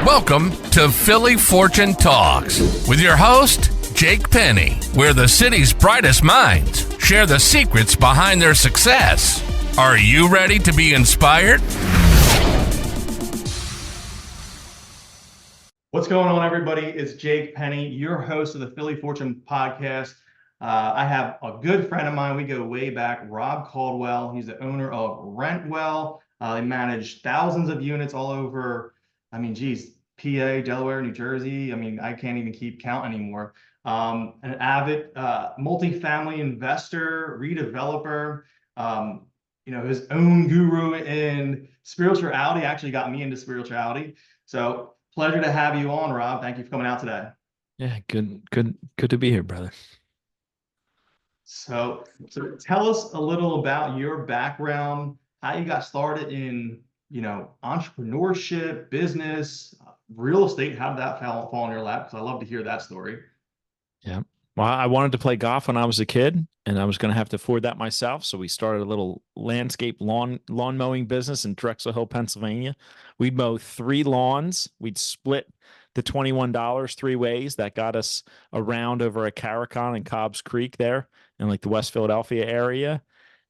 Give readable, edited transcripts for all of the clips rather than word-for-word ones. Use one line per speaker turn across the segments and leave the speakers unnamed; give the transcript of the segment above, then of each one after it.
Welcome to Philly Fortune Talks with your host, Jake Penny, where the city's brightest minds share the secrets behind their success. Are you ready to be inspired?
What's going on, everybody? It's Jake Penny, your host of the Philly Fortune Podcast. I have a good friend of mine. We go way back, Rob Coldwell. He's the owner of Rentwell. They manage thousands of units all over, PA, Delaware, New Jersey. I can't even keep count anymore. An avid multifamily investor, redeveloper, his own guru in spirituality, actually got me into spirituality. So pleasure to have you on, Rob. Thank you for coming out today.
Yeah, good to be here, brother.
So tell us a little about your background, how you got started in, entrepreneurship, business, real estate. How did that fall in your lap? Because I love to hear that story.
Yeah. Well, I wanted to play golf when I was a kid, and I was going to have to afford that myself. So we started a little landscape lawn mowing business in Drexel Hill, Pennsylvania. We'd mow 3 lawns. We'd split the $21 3 ways. That got us around over at Caricon and Cobbs Creek there in like the West Philadelphia area.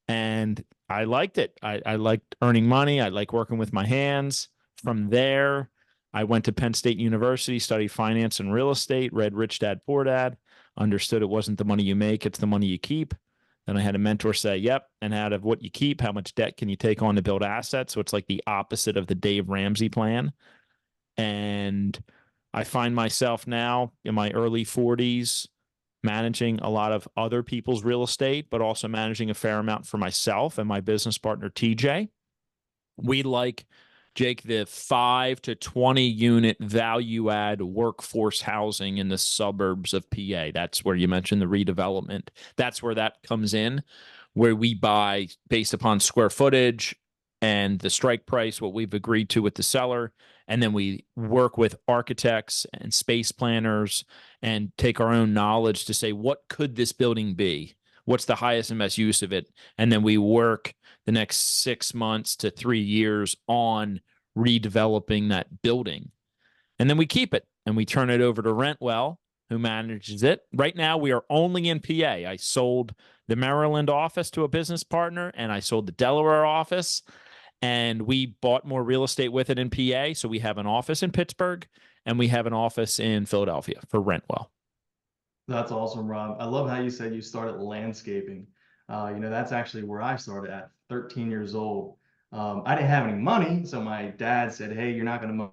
And I liked it. I liked earning money. I like working with my hands. From there, I went to Penn State University, studied finance and real estate, read Rich Dad, Poor Dad, understood it wasn't the money you make, it's the money you keep. Then I had a mentor say, yep, and out of what you keep, how much debt can you take on to build assets? So it's like the opposite of the Dave Ramsey plan. And I find myself now in my early 40s managing a lot of other people's real estate, but also managing a fair amount for myself and my business partner, TJ. We like, Jake, the 5 to 20 unit value add workforce housing in the suburbs of PA. That's where you mentioned the redevelopment. That's where that comes in, where we buy based upon square footage and the strike price, what we've agreed to with the seller. And then we work with architects and space planners and take our own knowledge to say, what could this building be? What's the highest and best use of it? And then we work the next 6 months to 3 years on redeveloping that building. And then we keep it and we turn it over to Rentwell, who manages it. Right now, we are only in PA. I sold the Maryland office to a business partner, and I sold the Delaware office. And we bought more real estate with it in PA. So we have an office in Pittsburgh and we have an office in Philadelphia for Rentwell.
That's awesome, Rob. I love how you said you started landscaping. That's actually where I started at 13 years old. I didn't have any money. So my dad said, hey, you're not going to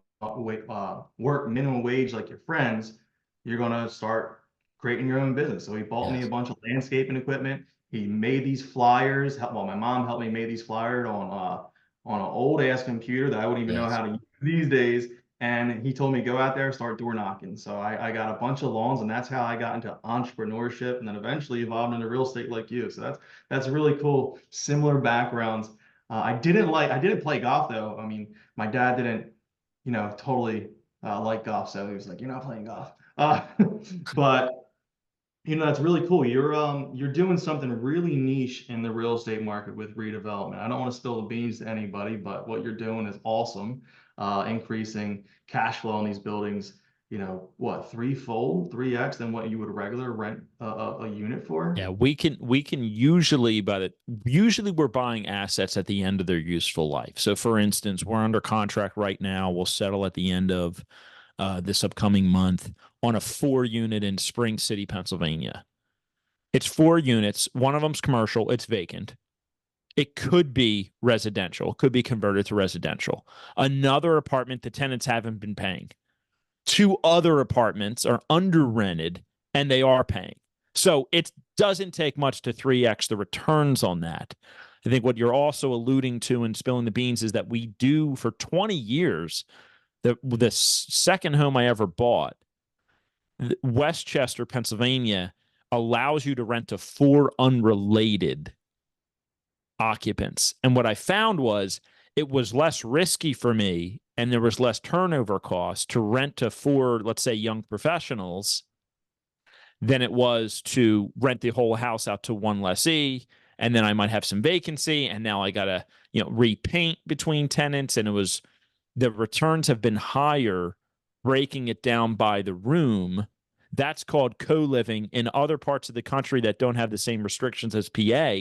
work minimum wage like your friends. You're going to start creating your own business. So he bought me a bunch of landscaping equipment. He made these flyers. My mom helped me make these flyers on an old ass computer that I wouldn't even know how to use these days. And he told me, go out there, start door knocking. So I got a bunch of lawns, and that's how I got into entrepreneurship, and then eventually evolved into real estate like you. So that's really cool. Similar backgrounds. I didn't play golf though. My dad didn't, totally like golf. So he was like, you're not playing golf. But that's really cool. You're doing something really niche in the real estate market with redevelopment. I don't want to spill the beans to anybody, but what you're doing is awesome. Increasing cash flow on these buildings, threefold, 3x than what you would regular rent a unit for.
Yeah, we can usually we're buying assets at the end of their useful life. So for instance, we're under contract right now. We'll settle at the end of this upcoming month on a 4-unit in Spring City, Pennsylvania. It's 4 units. One of them's commercial. It's vacant. It could be residential. It could be converted to residential. Another apartment, the tenants haven't been paying. 2 other apartments are under rented and they are paying. So it doesn't take much to 3x the returns on that. I think what you're also alluding to and spilling the beans is that we do for 20 years. The second home I ever bought, Westchester, Pennsylvania, allows you to rent to 4 unrelated occupants. And what I found was it was less risky for me and there was less turnover cost to rent to 4, let's say, young professionals than it was to rent the whole house out to 1 lessee. And then I might have some vacancy and now I got to, repaint between tenants. And the returns have been higher breaking it down by the room. That's called co-living. In other parts of the country that don't have the same restrictions as PA,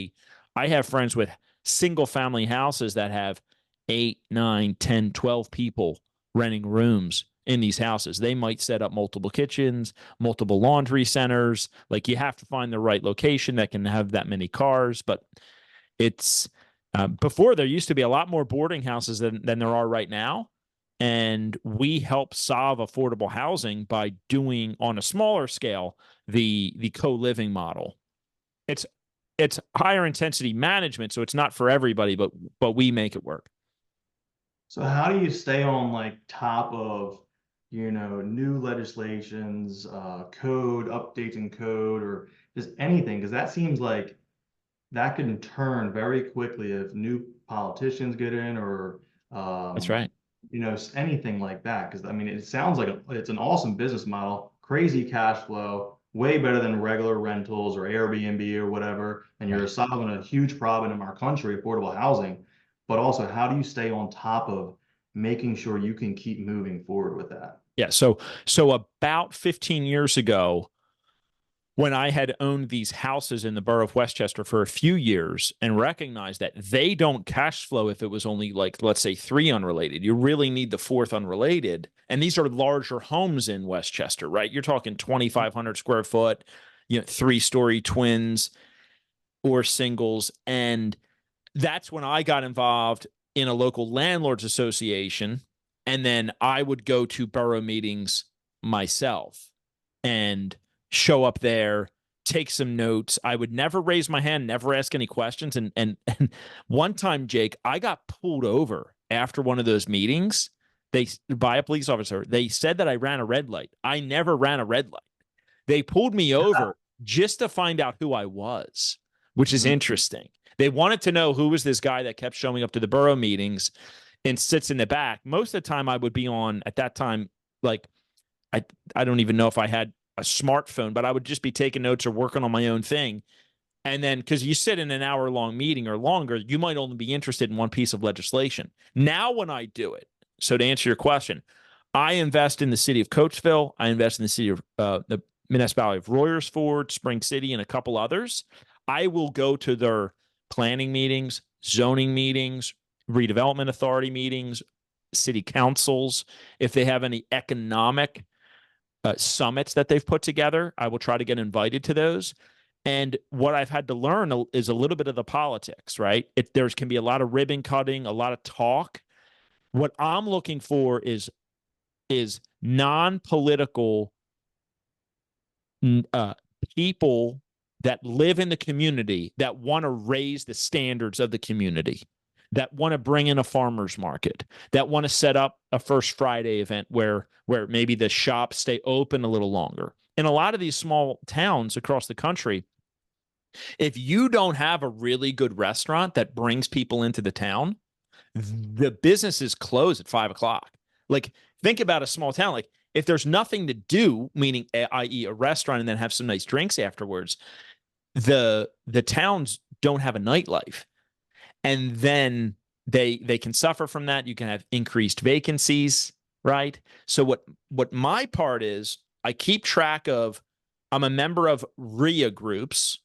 I have friends with single family houses that have 8, 9, 10, 12 people renting rooms in these houses. They might set up multiple kitchens, multiple laundry centers. Like, you have to find the right location that can have that many cars. But it's before, there used to be a lot more boarding houses than there are right now. And we help solve affordable housing by doing, on a smaller scale, the co-living model. It's higher intensity management, so it's not for everybody, but we make it work.
So how do you stay on like top of, new legislations, code, updates in code, or just anything? Because that seems like that can turn very quickly if new politicians get in, or
That's
um,
right.
anything like that. Because I mean, it sounds like it's an awesome business model, crazy cash flow, way better than regular rentals or Airbnb or whatever. And you're
Right.
solving a huge problem in our country, affordable housing. But also, how do you stay on top of making sure you can keep moving forward with that?
Yeah. So about 15 years ago, when I had owned these houses in the borough of Westchester for a few years and recognized that they don't cash flow if it was only, like, let's say, 3 unrelated. You really need the 4th unrelated. And these are larger homes in Westchester, right? You're talking 2,500 square foot, 3-story twins or singles. And that's when I got involved in a local landlords association. And then I would go to borough meetings myself and show up there, take some notes. I would never raise my hand, never ask any questions. And one time, Jake, I got pulled over after one of those meetings. By a police officer. They said that I ran a red light. I never ran a red light. They pulled me over just to find out who I was, which is interesting. They wanted to know who was this guy that kept showing up to the borough meetings and sits in the back. Most of the time I would be on, at that time, like, I don't even know if I had a smartphone, but I would just be taking notes or working on my own thing. And then, because you sit in an hour-long meeting or longer, you might only be interested in one piece of legislation. Now, when I do it, so to answer your question, I invest in the city of Coatesville. I invest in the city of the municipality of Royersford, Spring City, and a couple others. I will go to their planning meetings, zoning meetings, redevelopment authority meetings, city councils. If they have any economic summits that they've put together, I will try to get invited to those. And what I've had to learn is a little bit of the politics, right? There can be a lot of ribbon cutting, a lot of talk. What I'm looking for is non-political people that live in the community, that want to raise the standards of the community, that want to bring in a farmer's market, that want to set up a First Friday event where maybe the shops stay open a little longer. In a lot of these small towns across the country, if you don't have a really good restaurant that brings people into the town, the businesses close at 5 o'clock. Like, think about a small town. Like, if there's nothing to do, meaning, i.e., a restaurant, and then have some nice drinks afterwards, the towns don't have a nightlife. And then they can suffer from that. You can have increased vacancies, right? So what my part is, I keep track of, I'm a member of RIA groups.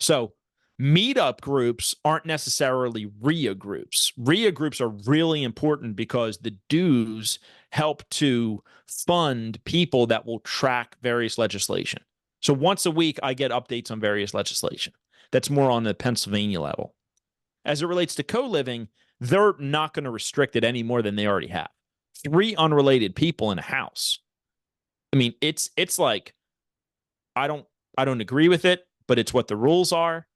So meetup groups aren't necessarily RIA groups. RIA groups are really important because the dues help to fund people that will track various legislation. So once a week, I get updates on various legislation. That's more on the Pennsylvania level. As it relates to co-living, they're not going to restrict it any more than they already have. 3 unrelated people in a house. I mean, it's like, I don't agree with it, but it's what the rules are.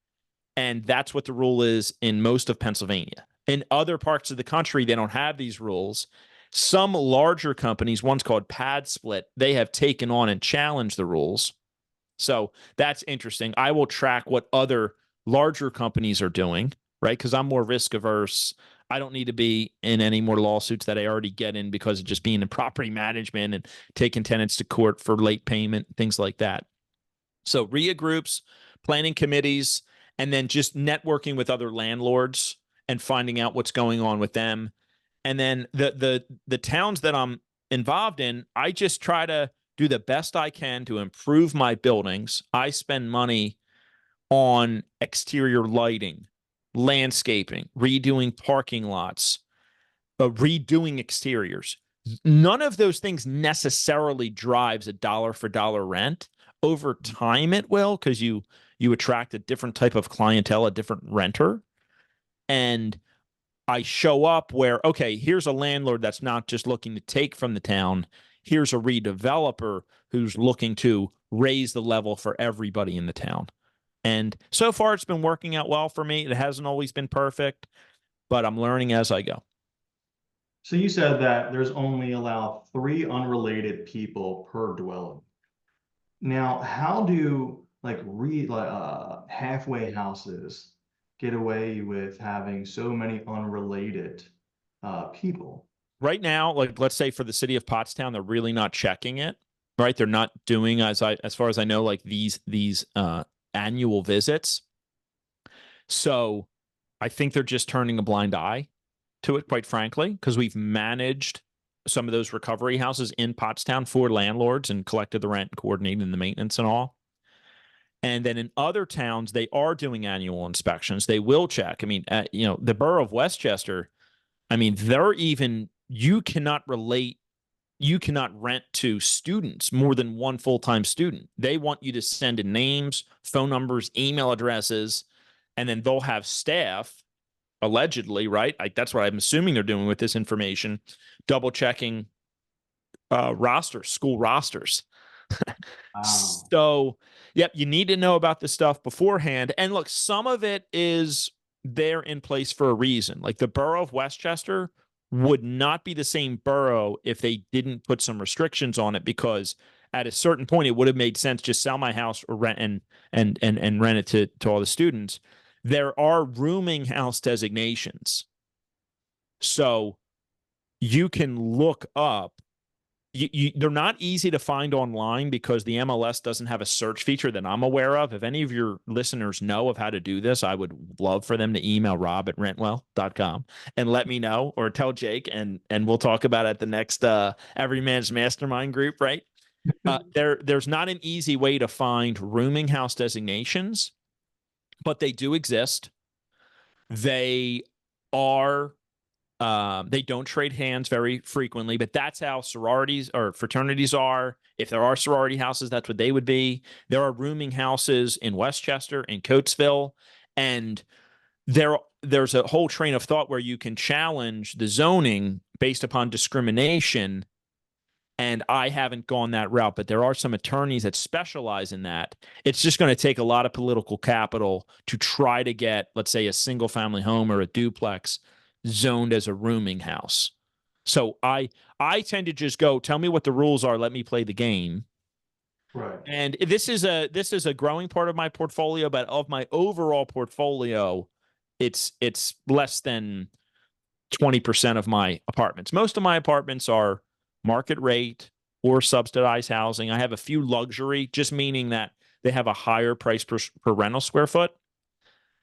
And that's what the rule is in most of Pennsylvania. In other parts of the country, they don't have these rules. Some larger companies, one's called Pad Split, they have taken on and challenged the rules. So that's interesting. I will track what other larger companies are doing, right? Because I'm more risk averse. I don't need to be in any more lawsuits that I already get in because of just being in property management and taking tenants to court for late payment, things like that. So RIA groups, planning committees, and then just networking with other landlords and finding out what's going on with them. And then the towns that I'm involved in. I just try to do the best I can to improve my buildings. I spend money on exterior lighting, landscaping, redoing parking lots, redoing exteriors. None of those things necessarily drives a dollar for dollar rent. Over time, it will, because you attract a different type of clientele, a different renter. And I show up where, okay, here's a landlord that's not just looking to take from the town. Here's a redeveloper who's looking to raise the level for everybody in the town. And so far, it's been working out well for me. It hasn't always been perfect, but I'm learning as I go.
So you said that there's only allowed 3 unrelated people per dwelling. Now, how do halfway houses get away with having so many unrelated people?
Right now, like let's say for the city of Pottstown, they're really not checking it, right? They're not doing, as far as I know, like these annual visits. So I think they're just turning a blind eye to it, quite frankly, because we've managed some of those recovery houses in Pottstown for landlords and collected the rent and coordinated the maintenance and all. And then in other towns, they are doing annual inspections. They will check. I mean, the borough of Westchester, I mean, you cannot rent to students more than one full-time student. They want you to send in names, phone numbers, email addresses, and then they'll have staff, allegedly, right? That's what I'm assuming they're doing with this information, double checking school rosters.
Wow.
So, yep, you need to know about this stuff beforehand. And look, some of it is there in place for a reason. Like the borough of Westchester would not be the same borough if they didn't put some restrictions on it, because at a certain point it would have made sense just sell my house or rent and rent it to all the students. There are rooming house designations. So you can look up. They're not easy to find online because the MLS doesn't have a search feature that I'm aware of. If any of your listeners know of how to do this, I would love for them to email rob@rentwell.com and let me know, or tell Jake, and we'll talk about it at the next Every Man's Mastermind group, right? There's not an easy way to find rooming house designations, but they do exist. They are they don't trade hands very frequently, but that's how sororities or fraternities are. If there are sorority houses, that's what they would be. There are rooming houses in Westchester, in Coatesville, and there's a whole train of thought where you can challenge the zoning based upon discrimination. And I haven't gone that route, but there are some attorneys that specialize in that. It's just going to take a lot of political capital to try to get, let's say, a single family home or a duplex zoned as a rooming house. So I tend to just go, tell me what the rules are, let me play the game.
Right.
And this is a growing part of my portfolio, but of my overall portfolio, it's less than 20% of my apartments. Most of my apartments are market rate or subsidized housing. I have a few luxury, just meaning that they have a higher price per rental square foot.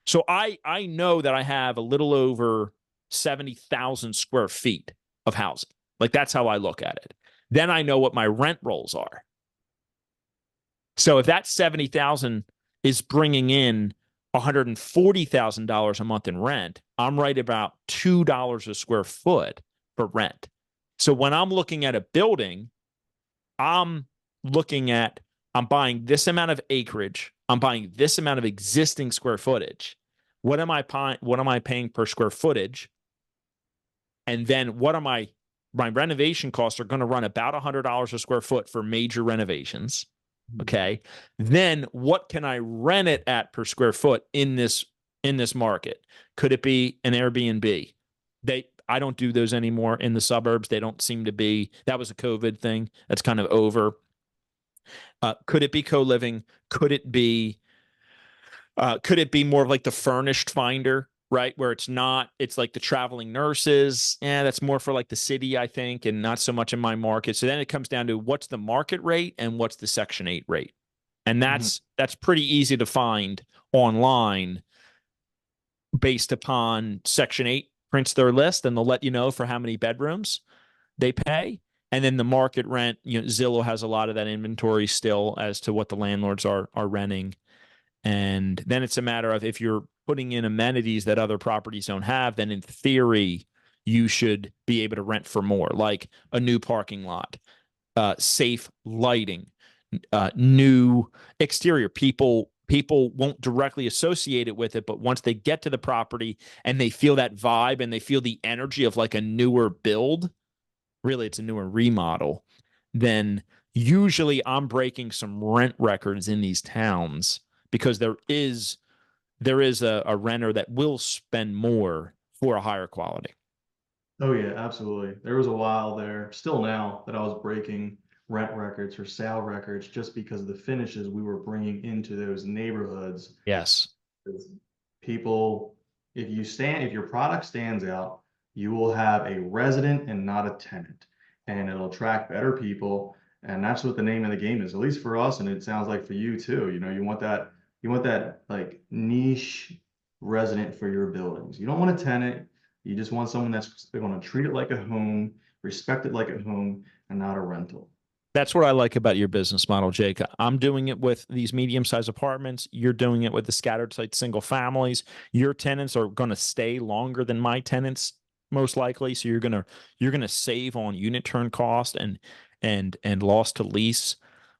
So I know that I have a little over 70,000 square feet of housing. Like that's how I look at it. Then I know what my rent rolls are. So if that 70,000 is bringing in $140,000 a month in rent, I'm right about $2 a square foot for rent. So when I'm looking at a building, I'm buying this amount of acreage, I'm buying this amount of existing square footage. What am I paying per square footage? And then what are my renovation costs are going to run about $100 a square foot for major renovations. Okay. Then what can I rent it at per square foot in this market? Could it be an Airbnb? I don't do those anymore in the suburbs. They don't seem to be. That was a COVID thing. That's kind of over. Could it be co-living? Could it be more of like the furnished finder, right? Where it's like the traveling nurses. Yeah, that's more for like the city, I think, and not so much in my market. So then it comes down to what's the market rate and what's the Section 8 rate. And that's pretty easy to find online based upon Section 8 prints their list, and they'll let you know for how many bedrooms they pay. And then the market rent, Zillow has a lot of that inventory still as to what the landlords are renting. And then it's a matter of, if you're putting in amenities that other properties don't have, then in theory, you should be able to rent for more, like a new parking lot, safe lighting, new exterior. People won't directly associate it with it, but once they get to the property and they feel that vibe and they feel the energy of like a newer build, really it's a newer remodel, then usually I'm breaking some rent records in these towns, because there is a renter that will spend more for a higher quality.
Oh yeah, absolutely. There was a while there, still now, that I was breaking rent records or sale records just because of the finishes we were bringing into those neighborhoods.
Yes.
People, if your product stands out, you will have a resident and not a tenant, and it'll attract better people. And that's what the name of the game is, at least for us. And it sounds like for you too. You want that like niche resident for your buildings. You don't want a tenant. You just want someone that's going to treat it like a home, respect it like a home, and not a rental.
That's what I like about your business model, Jake. I'm doing it with these medium-sized apartments. You're doing it with the scattered site single families. Your tenants are going to stay longer than my tenants, most likely. So you're gonna save on unit turn cost and loss to lease,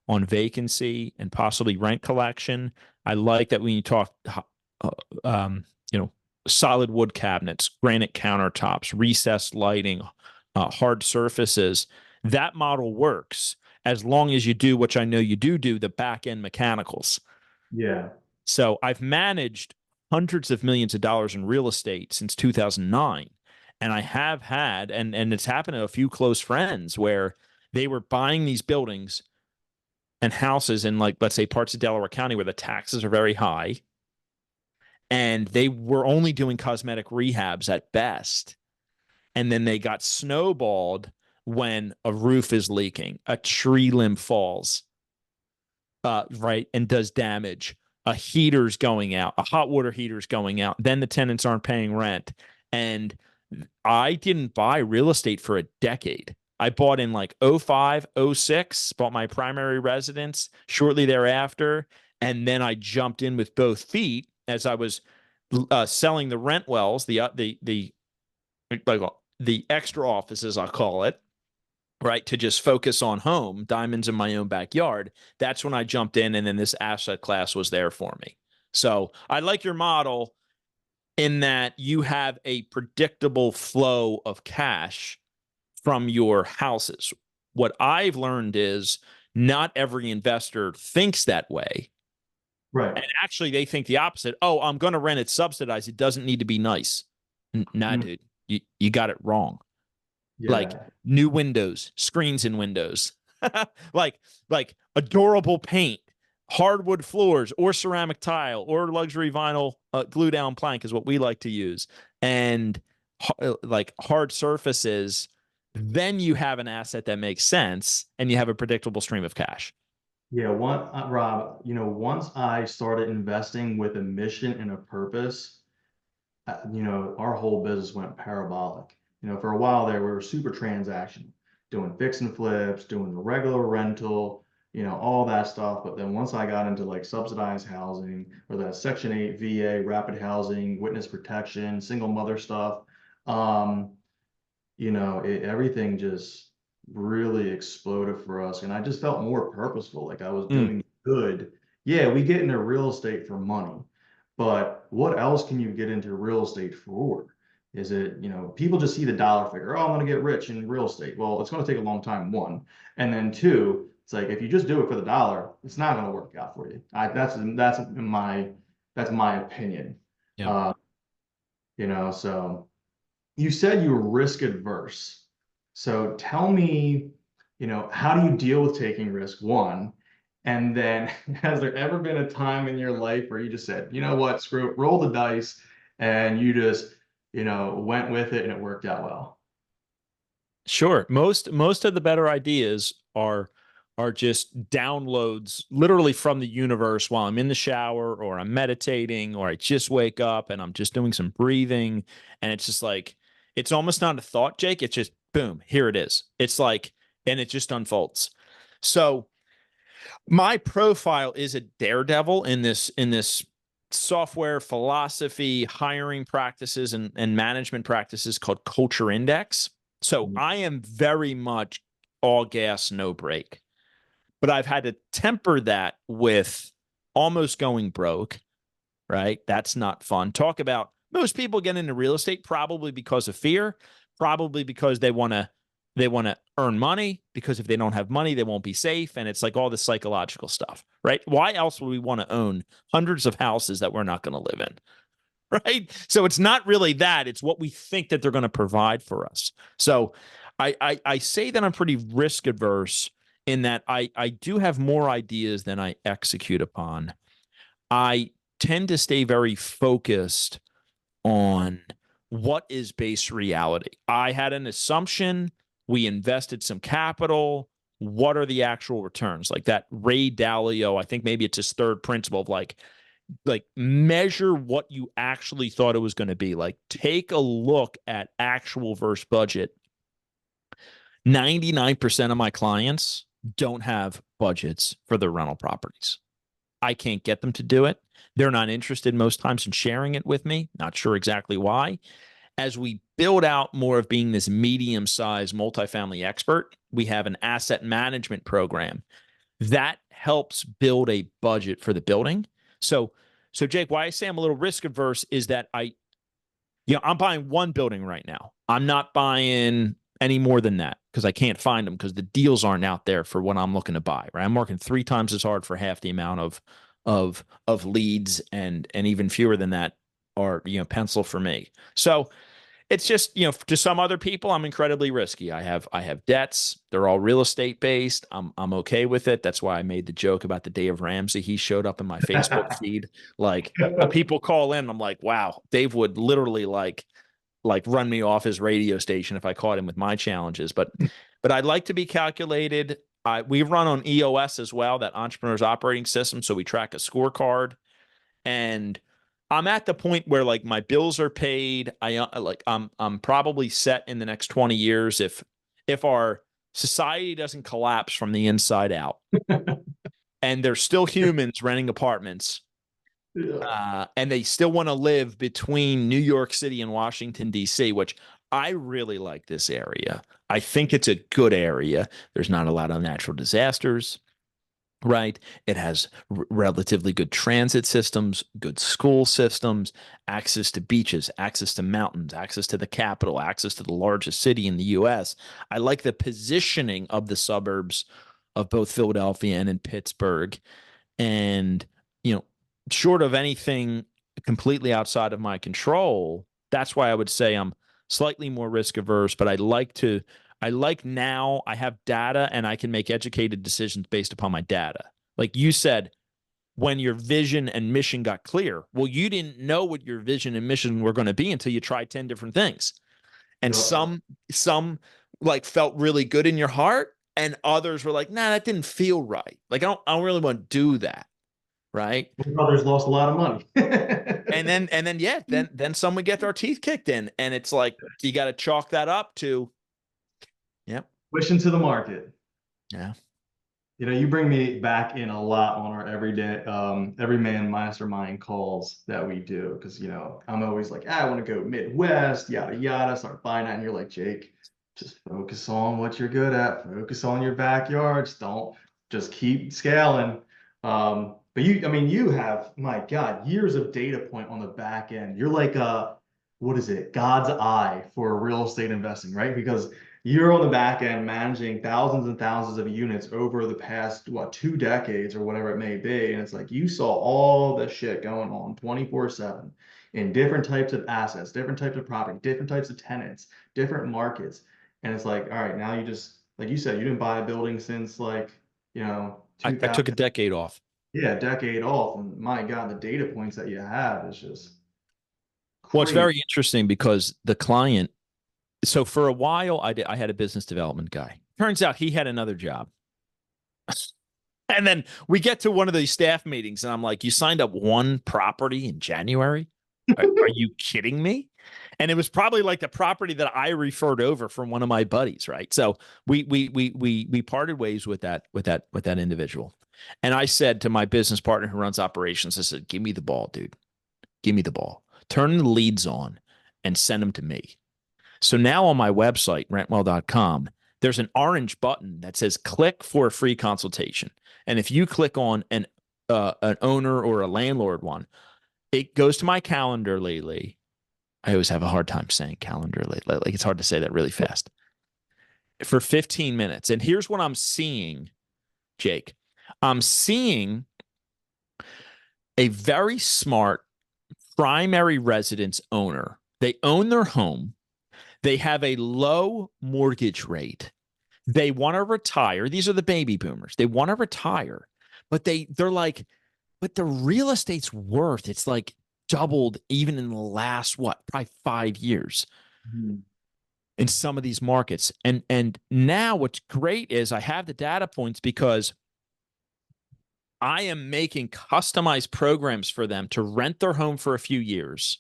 on vacancy and possibly rent collection. I like that when you talk, uh, um, you know, solid wood cabinets, granite countertops, recessed lighting, hard surfaces. That model works as long as you do, which I know you do, the back end mechanicals.
Yeah.
So I've managed hundreds of millions of dollars in real estate since 2009. And I have had, and it's happened to a few close friends, where they were buying these buildings and houses in, like, let's say parts of Delaware County where the taxes are very high. And they were only doing cosmetic rehabs at best. And then they got snowballed when a roof is leaking, a tree limb falls, right, and does damage. A heater's going out, a hot water heater's going out. Then the tenants aren't paying rent. And I didn't buy real estate for a decade. I bought in like 05, 06, bought my primary residence shortly thereafter. And then I jumped in with both feet as I was selling the Rentwells, the extra offices, I'll call it, right, to just focus on home, diamonds in my own backyard. That's when I jumped in, and then this asset class was there for me. So I like your model in that you have a predictable flow of cash from your houses. What I've learned is not every investor thinks that way.
Right.
And actually, they think the opposite. Oh, I'm going to rent it subsidized. It doesn't need to be nice. Nah, dude, you got it wrong.
Yeah.
Like new windows, screens in windows, like adorable paint, hardwood floors, or ceramic tile, or luxury vinyl glue down plank is what we like to use, and like hard surfaces. Then you have an asset that makes sense, and you have a predictable stream of cash.
Yeah, Rob, once I started investing with a mission and a purpose, our whole business went parabolic. For a while there, we were super transactional, doing fix and flips, doing the regular rental, all that stuff. But then once I got into like subsidized housing, or that Section 8 VA, rapid housing, witness protection, single mother stuff, everything just really exploded for us. And I just felt more purposeful, like I was doing good. Yeah, we get into real estate for money, but what else can you get into real estate for? Is it, people just see the dollar figure. Oh, I'm going to get rich in real estate. Well, it's going to take a long time, one. And then two, it's like, if you just do it for the dollar, it's not going to work out for you. That's my opinion.
Yeah.
So you said you were risk adverse. So tell me, how do you deal with taking risk, one? And then has there ever been a time in your life where you just said, you know what, screw it, roll the dice, and you just, went with it and it worked out well?
Sure. Most of the better ideas are just downloads literally from the universe while I'm in the shower, or I'm meditating, or I just wake up and I'm just doing some breathing, and it's just like, it's almost not a thought, Jake. It's just boom, here it is. It's like and it just unfolds. So my profile is a daredevil in this software philosophy, hiring practices, and management practices called Culture Index. So I am very much all gas, no brake. But I've had to temper that with almost going broke, right? That's not fun. Talk about most people get into real estate probably because of fear, probably because they want to earn money, because if they don't have money, they won't be safe. And it's like all this psychological stuff, right? Why else would we want to own hundreds of houses that we're not going to live in? Right. So it's not really that. It's what we think that they're going to provide for us. So I say that I'm pretty risk adverse in that I do have more ideas than I execute upon. I tend to stay very focused on what is base reality. I had an assumption. We invested some capital. What are the actual returns? Like that Ray Dalio, I think maybe it's his third principle of like measure what you actually thought it was going to be. Like take a look at actual versus budget. 99% of my clients don't have budgets for their rental properties. I can't get them to do it. They're not interested most times in sharing it with me. Not sure exactly why. As we build out more of being this medium-sized multifamily expert, we have an asset management program that helps build a budget for the building. So Jake, why I say I'm a little risk averse is that I'm buying one building right now. I'm not buying any more than that because I can't find them because the deals aren't out there for what I'm looking to buy, right? I'm working 3 times as hard for half the amount of leads, and even fewer than that are, pencil for me. So it's just, to some other people, I'm incredibly risky. I have debts. They're all real estate based. I'm okay with it. That's why I made the joke about the Dave Ramsey. He showed up in my Facebook feed. Like people call in, I'm like, wow, Dave would literally like run me off his radio station if I caught him with my challenges. But I'd like to be calculated. We run on EOS as well, that entrepreneur's operating system. So we track a scorecard, and I'm at the point where like my bills are paid. I'm probably set in the next 20 years if our society doesn't collapse from the inside out, and there's still humans renting apartments, and they still want to live between New York City and Washington, D.C., which I really like this area. I think it's a good area. There's not a lot of natural disasters. Right. It has relatively good transit systems, good school systems, access to beaches, access to mountains, access to the capital, access to the largest city in the U.S. I like the positioning of the suburbs of both Philadelphia and in Pittsburgh. And, short of anything completely outside of my control, that's why I would say I'm slightly more risk averse, but I like now I have data and I can make educated decisions based upon my data. Like you said, when your vision and mission got clear, well, you didn't know what your vision and mission were going to be until you tried 10 different things. And some like felt really good in your heart, and others were like, nah, that didn't feel right. Like I don't really want to do that. Right.
My brothers lost a lot of money.
and then some would get their teeth kicked in, and it's like you got to chalk that up to
Pushing to the market.
Yeah.
You bring me back in a lot on our everyday, every man mastermind calls that we do. Because, I'm always like, I want to go Midwest, yada, yada, start buying that. And you're like, Jake, just focus on what you're good at. Focus on your backyards. Don't just keep scaling. But you have, my God, years of data point on the back end. You're like, what is it? God's eye for real estate investing, right? Because you're on the back end managing thousands and thousands of units over the past, 2 decades or whatever it may be. And it's like you saw all the shit going on 24/7 in different types of assets, different types of property, different types of tenants, different markets. And it's like, all right, now you just, like you said, you didn't buy a building since like,
I took a decade off.
Yeah, a decade off. And my God, the data points that you have is just crazy.
Well, it's very interesting because the client, so for a while, I had a business development guy. Turns out he had another job. And then we get to one of these staff meetings, and I'm like, you signed up one property in January? Are you kidding me? And it was probably like the property that I referred over from one of my buddies, right? So we parted ways with that individual. And I said to my business partner who runs operations, I said, "Give me the ball, dude. Give me the ball. Turn the leads on and send them to me." So now on my website, rentwell.com, there's an orange button that says click for a free consultation. And if you click on an owner or a landlord one, it goes to my calendar lately. I always have a hard time saying calendar lately. Like it's hard to say that really fast. For 15 minutes. And here's what I'm seeing, Jake. I'm seeing a very smart primary residence owner. They own their home. They have a low mortgage rate. They want to retire. These are the baby boomers. They want to retire, but they're like, but the real estate's worth, it's like doubled even in the last, probably 5 years in some of these markets. And now what's great is I have the data points because I am making customized programs for them to rent their home for a few years.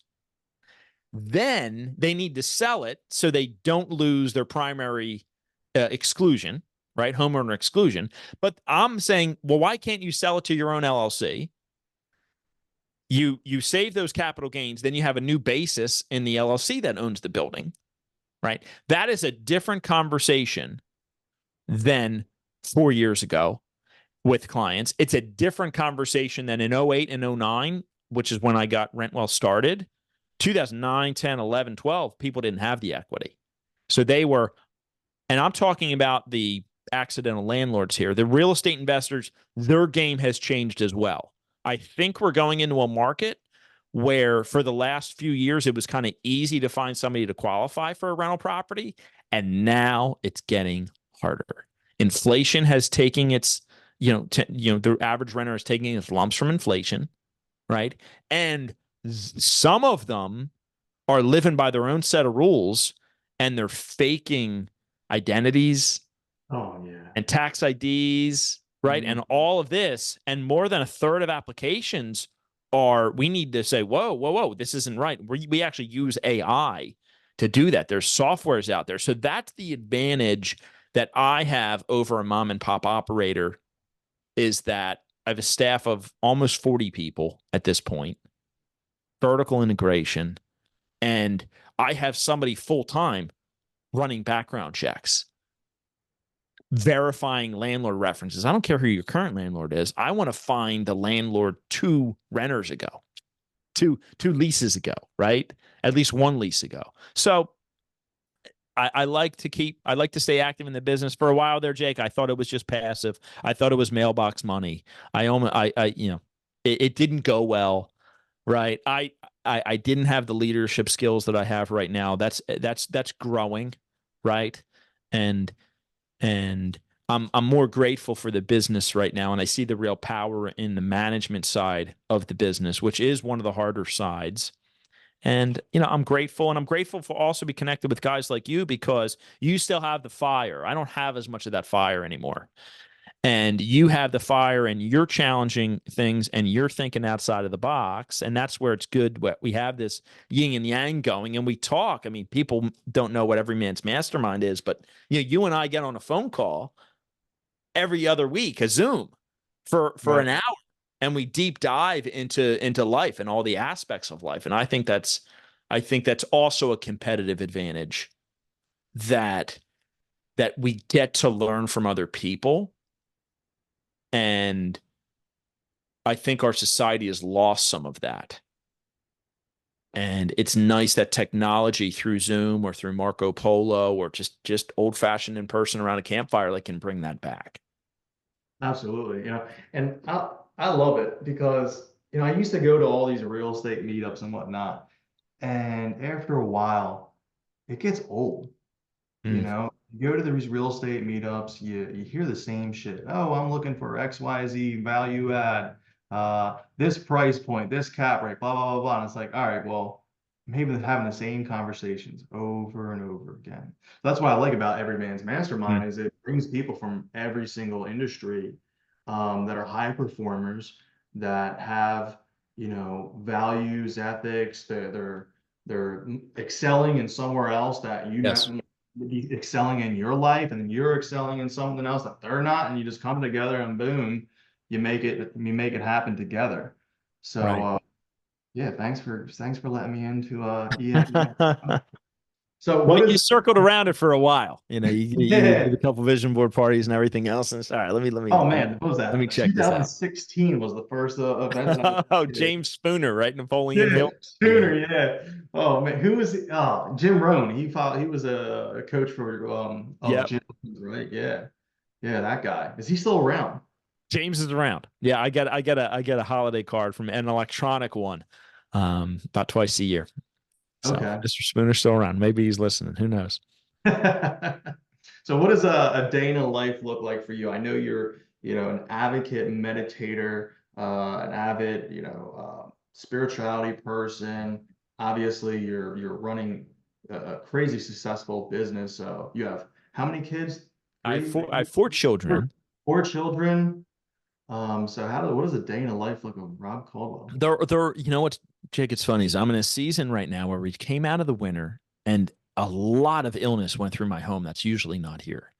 Then they need to sell it so they don't lose their primary exclusion, right? Homeowner exclusion. But I'm saying, well, why can't you sell it to your own LLC? You save those capital gains, then you have a new basis in the LLC that owns the building, right? That is a different conversation than 4 years ago with clients. It's a different conversation than in 08 and 09, which is when I got Rentwell started. 2009, 10, 11, 12, people didn't have the equity. So they were, and I'm talking about the accidental landlords here, the real estate investors, their game has changed as well. I think we're going into a market where for the last few years, it was kind of easy to find somebody to qualify for a rental property. And now it's getting harder. Inflation has taken its, the average renter is taking its lumps from inflation, right? And some of them are living by their own set of rules and they're faking identities and tax IDs, right? And all of this, and more than a third of applications we need to say, whoa, this isn't right. We actually use AI to do that. There's softwares out there. So that's the advantage that I have over a mom and pop operator is that I have a staff of almost 40 people at this point, vertical integration, and I have somebody full-time running background checks, verifying landlord references. I don't care who your current landlord is. I want to find the landlord 2 renters ago, two leases ago, right? At least 1 lease ago. So I like to stay active in the business. For a while there, Jake, I thought it was just passive. I thought it was mailbox money. It didn't go well, right? I didn't have the leadership skills that I have right now. That's growing, right? And I'm more grateful for the business right now, and I see the real power in the management side of the business, which is one of the harder sides. And I'm grateful, and I'm grateful for also be connected with guys like you because you still have the fire. I don't have as much of that fire anymore. And you have the fire and you're challenging things and you're thinking outside of the box. And that's where it's good. We have this yin and yang going and we talk. I mean, people don't know what every man's mastermind is, but you and I get on a phone call every other week, a Zoom for an hour, and we deep dive into life and all the aspects of life. And I think that's also a competitive advantage that we get to learn from other people. And I think our society has lost some of that. And it's nice that technology through Zoom or through Marco Polo or just old fashioned in person around a campfire can bring that back.
Absolutely. And I love it because, I used to go to all these real estate meetups and whatnot. And after a while, it gets old. You go to these real estate meetups, you hear the same shit. Oh, I'm looking for XYZ value add, this price point, this cap rate, blah, blah, blah, blah. And it's like, all right, well, maybe they're having the same conversations over and over again. That's what I like about Every Man's Mastermind is it brings people from every single industry that are high performers that have values, ethics. They're excelling in somewhere else that you
Yes.
not be excelling in your life, and then you're excelling in something else that they're not, and you just come together and boom, you make it happen together. So
Right.
yeah, thanks for letting me into EM. So
Well,
what
you
is
circled around it for a while. You did
yeah.
a couple vision board parties and everything else. And it's all right.
Oh man, what was
Let me
that?
check this out.
2016 was the first event that I
Oh,
did.
James Spooner, right? Napoleon
Yeah,
Hill. Yeah.
Sooner, yeah. Oh man, who was he? Oh, Jim Rohn. He was a coach for
Yep.
Jim, right? Yeah. Yeah, that guy. Is he still around?
James is around. Yeah, I get a holiday card from an electronic one, about twice a year. So
Okay.
Mr. Spooner's still around. Maybe he's listening. Who knows?
So what does a day in a life look like for you? I know you're, an advocate meditator, an avid, spirituality person. Obviously, you're running a crazy successful business. So you have how many kids? Three,
I have
maybe?
four
Four,
children.
four children. So what does a day in a life look like with Rob Coldwell?
You know what, Jake? It's funny is I'm in a season right now where we came out of the winter and a lot of illness went through my home. That's usually not here.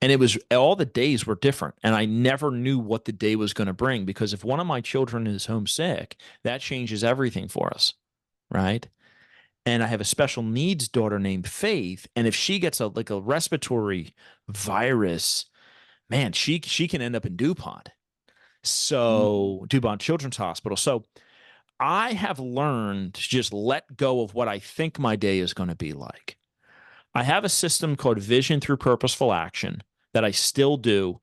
And it was all the days were different. And I never knew what the day was going to bring because if one of my children is homesick, that changes everything for us. Right. And I have a special needs daughter named Faith. And if she gets a respiratory virus, man, she can end up in DuPont.
Mm.
So DuPont Children's Hospital. So I have learned to just let go of what I think my day is going to be like. I have a system called Vision Through Purposeful Action that I still do.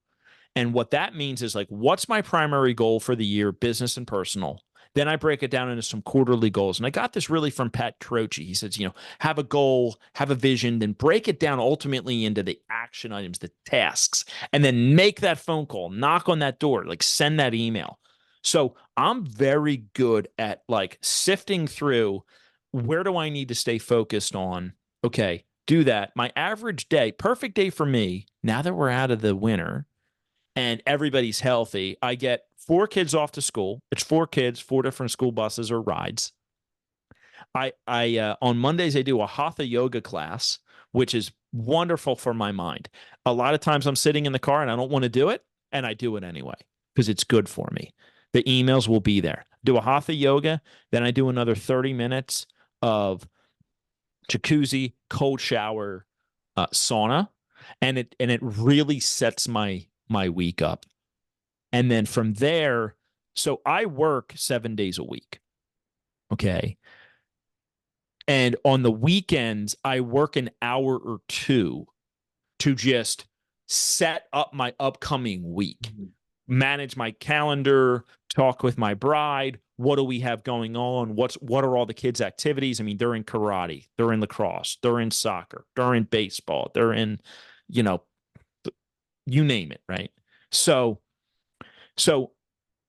And what that means is like, what's my primary goal for the year, business and personal? Then I break it down into some quarterly goals. And I got this really from Pat Croce. He says, have a goal, have a vision, then break it down ultimately into the action items, the tasks, and then make that phone call, knock on that door, like send that email. So I'm very good at like sifting through where do I need to stay focused on? Okay, do that. My average day, perfect day for me, now that we're out of the winter, and everybody's healthy, I get 4 kids off to school. It's 4 kids, 4 different school buses or rides. I on Mondays I do a hatha yoga class, which is wonderful for my mind. A lot of times I'm sitting in the car and I don't want to do it, and I do it anyway because it's good for me. The emails will be there. Do a hatha yoga, then I do another 30 minutes of jacuzzi, cold shower, sauna, and it really sets my week up. And then from there, so I work 7 days a week. Okay. And on the weekends, I work an hour or two to just set up my upcoming week, manage my calendar, talk with my bride. What do we have going on? What are all the kids' activities? I mean, they're in karate, they're in lacrosse, they're in soccer, they're in baseball, they're in, you know, you name it, right? So So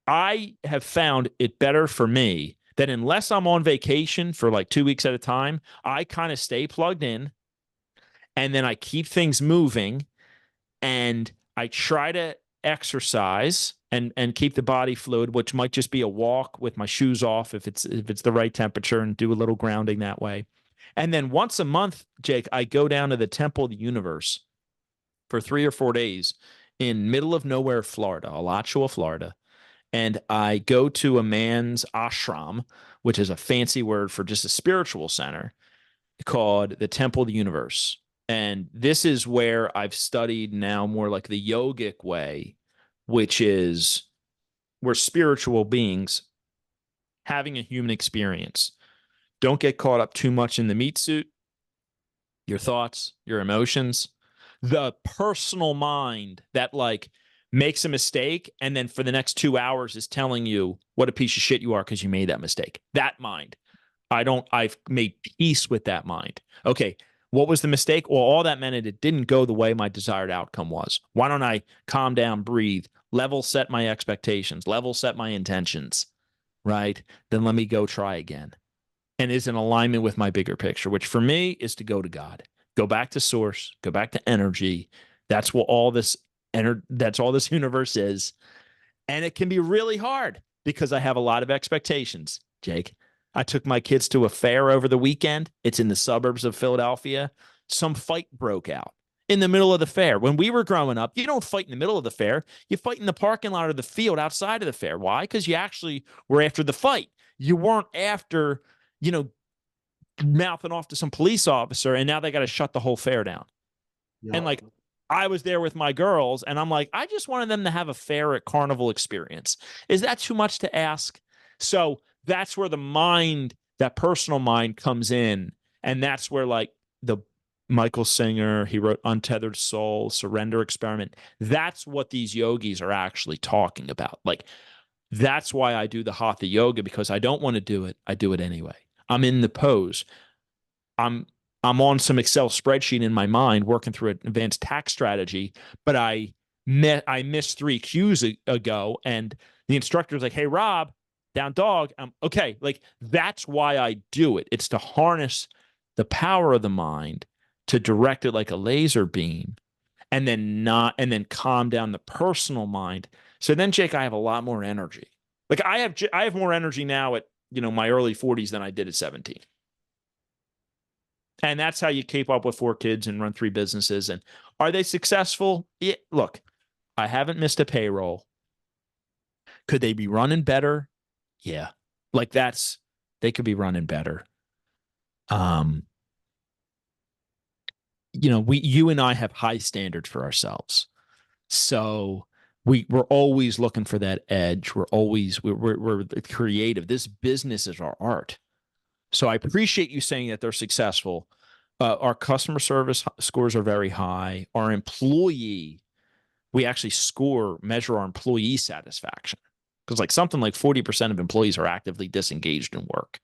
I have found it better for me that unless I'm on vacation for like 2 weeks at a time, I kind of stay plugged in and then I keep things moving and I try to exercise and keep the body fluid, which might just be a walk with my shoes off if it's the right temperature and do a little grounding that way. And then once a month, Jake, I go down to the Temple of the Universe for 3 or 4 days in middle of nowhere, Florida, Alachua, Florida, and I go to a man's ashram, which is a fancy word for just a spiritual center called the Temple of the Universe. And this is where I've studied now more like the yogic way, which is we're spiritual beings having a human experience. Don't get caught up too much in the meat suit, your thoughts, your emotions, the personal mind that like makes a mistake and then for the next 2 hours is telling you what a piece of shit you are because you made that mistake. That mind. I've made peace with that mind. Okay. What was the mistake? Well, all that meant it didn't go the way my desired outcome was. Why don't I calm down, breathe, level set my expectations, level set my intentions, right? Then let me go try again and is in alignment with my bigger picture, which for me is to go to God, go back to source, go back to energy. That's what all this that's all this universe is. And it can be really hard. because I have a lot of expectations, Jake. I took my kids to a fair over the weekend. It's in the suburbs of Philadelphia. Some fight broke out in the middle of the fair. When we were growing up, you don't fight in the middle of the fair. You fight in the parking lot or the field outside of the fair. Why? Because you actually were after the fight. You weren't after, mouthing off to some police officer, and now they got to shut the whole fair down.
Yeah.
And like, I was there with my girls, and I'm like, I just wanted them to have a fair at carnival experience. Is that too much to ask? So that's where the mind, that personal mind, comes in. And that's where, like, the Michael Singer, he wrote Untethered Soul, Surrender Experiment. That's what these yogis are actually talking about. Like, that's why I do the hatha yoga, because I don't want to do it. I do it anyway. I'm in the pose. I'm on some Excel spreadsheet in my mind working through an advanced tax strategy, but I missed 3 cues ago, and the instructor was like, "Hey, Rob, down dog." Okay. Like, that's why I do it. It's to harness the power of the mind, to direct it like a laser beam, and then calm down the personal mind. So then, Jake, I have a lot more energy. Like, I have more energy now at, my early 40s than I did at 17. And that's how you keep up with 4 kids and run 3 businesses. And are they successful? Yeah, look, I haven't missed a payroll. Could they be running better? Yeah. Like, they could be running better. You and I have high standards for ourselves. So we're always looking for that edge. We're creative. This business is our art. So I appreciate you saying that they're successful. Our customer service scores are very high. Our employee, we actually measure our employee satisfaction, because like something like 40% of employees are actively disengaged in work,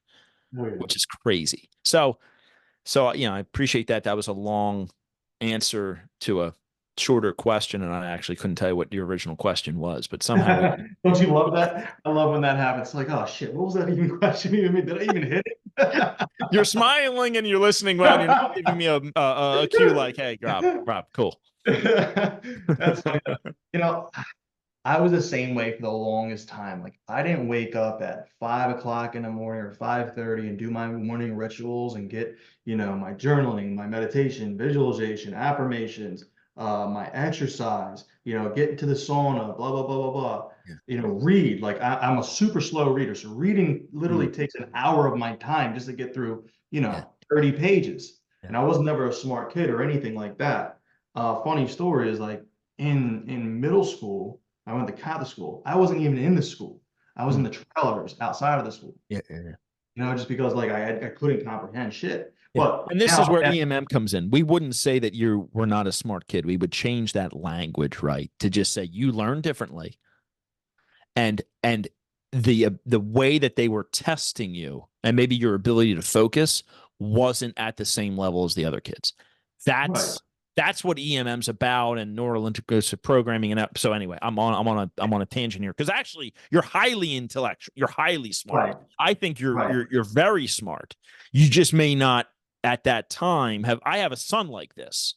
which is crazy. So I appreciate that. That was a long answer to a shorter question, and I actually couldn't tell you what your original question was, but somehow
Don't you love that? I love when that happens. It's like, oh shit, what was that even question even mean? Did I even hit it?
you're smiling and you're listening well, and you're not giving me a cue like, "Hey, Rob, cool."
That's funny. I was the same way for the longest time. Like, I didn't wake up at 5 o'clock in the morning or 5:30 and do my morning rituals and get, my journaling, my meditation, visualization, affirmations, my exercise, get into the sauna, blah, blah, blah, blah, blah. Yeah. Read. Like, I'm a super slow reader. So reading literally takes an hour of my time just to get through, 30 pages. And I was never a smart kid or anything like that. Funny story is, like, in middle school, I went to Catholic school. I wasn't even in the school. I was in the trailers outside of the school. Yeah. Just because, like, I couldn't comprehend shit. But
and this is where EMM comes in. We wouldn't say that you were not a smart kid. We would change that language, right, to just say you learn differently, and the way that they were testing you, and maybe your ability to focus, wasn't at the same level as the other kids. That's what EMM's about, and neural integrative programming. And so anyway, I'm on a tangent here, because actually you're highly intellectual. You're highly smart. Right. I think you're very smart. You just may not at that time have. I have a son like this.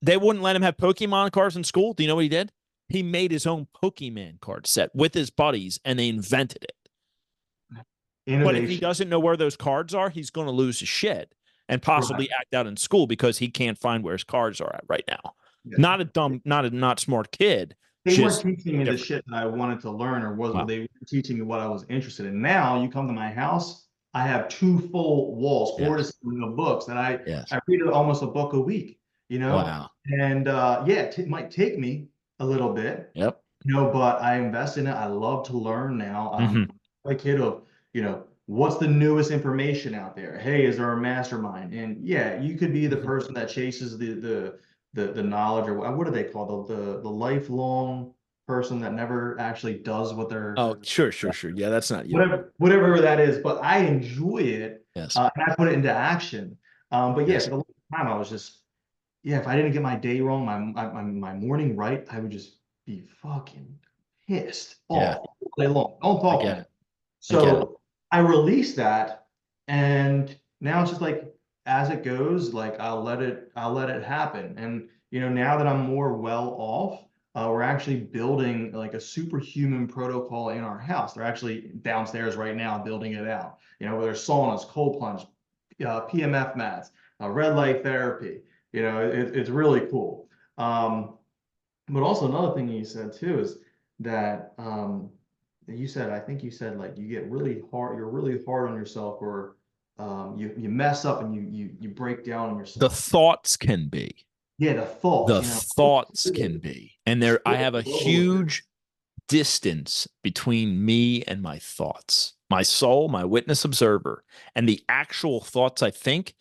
They wouldn't let him have Pokemon cards in school. Do you know what he did? He made his own Pokemon card set with his buddies, and they invented it. Innovation. But if he doesn't know where those cards are, he's going to lose his shit and possibly act out in school because he can't find where his cards are at right now. Yeah. Not a not smart kid.
They weren't teaching me the shit that I wanted to learn, or they were teaching me what I was interested in. Now you come to my house, I have 2 full walls, 4 to 7 books that I read almost a book a week, Wow. And it might take me a little bit, but I invest in it. I love to learn now. I'm a kid of, what's the newest information out there? Hey, is there a mastermind? And you could be the person that chases the knowledge, or what do they call the lifelong person that never actually does what they're.
Oh, sure. Yeah, that's not you.
Whatever that is, but I enjoy it. Yes. And I put it into action. But for the long time, I was just, if I didn't get my day wrong, my morning right, I would just be fucking pissed all day long. Don't talk to me. So I released that, and now it's just like, as it goes, like, I'll let it happen. And now that I'm more well off, we're actually building like a superhuman protocol in our house. They're actually downstairs right now building it out. You know, where there's saunas, cold plunge, PMF mats, red light therapy. You know, it's really cool. But also another thing you said too is that you said, I think you said like you get really hard, you're really hard on yourself, or you mess up and you break down on
The
yourself.
thoughts can be.
Yeah, the thoughts,
The
you know.
thoughts can be. And there I have a huge distance between me and my thoughts. My soul, my witness observer, and the actual thoughts I think.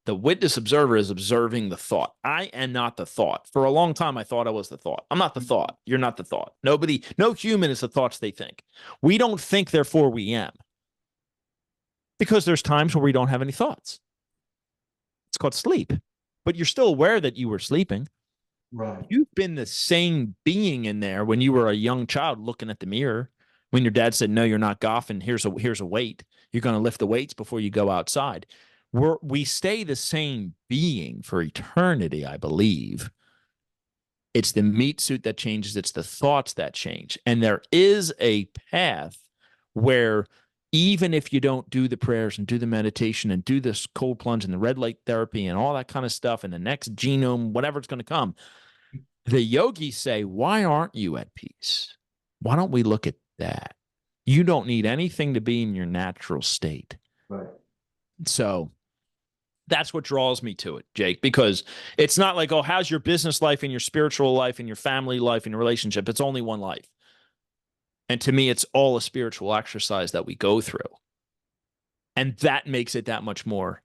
The witness observer is observing the thought. I am not the thought. For a long time, I thought I was the thought. I'm not the thought. You're not the thought. Nobody, no human is the thoughts they think. We don't think, therefore we am. Because there's times where we don't have any thoughts. It's called sleep. But you're still aware that you were sleeping.
Right.
You've been the same being in there when you were a young child looking at the mirror. When your dad said, "No, you're not golfing. Here's a weight. You're going to lift the weights before you go outside." We stay the same being for eternity, I believe. It's the meat suit that changes. It's the thoughts that change. And there is a path where even if you don't do the prayers and do the meditation and do this cold plunge and the red light therapy and all that kind of stuff and the next genome, whatever it's going to come, the yogis say, why aren't you at peace? Why don't we look at that? You don't need anything to be in your natural state.
Right.
So that's what draws me to it, Jake, because it's not like, oh, how's your business life and your spiritual life and your family life and your relationship? It's only one life. And to me, it's all a spiritual exercise that we go through. And that makes it that much more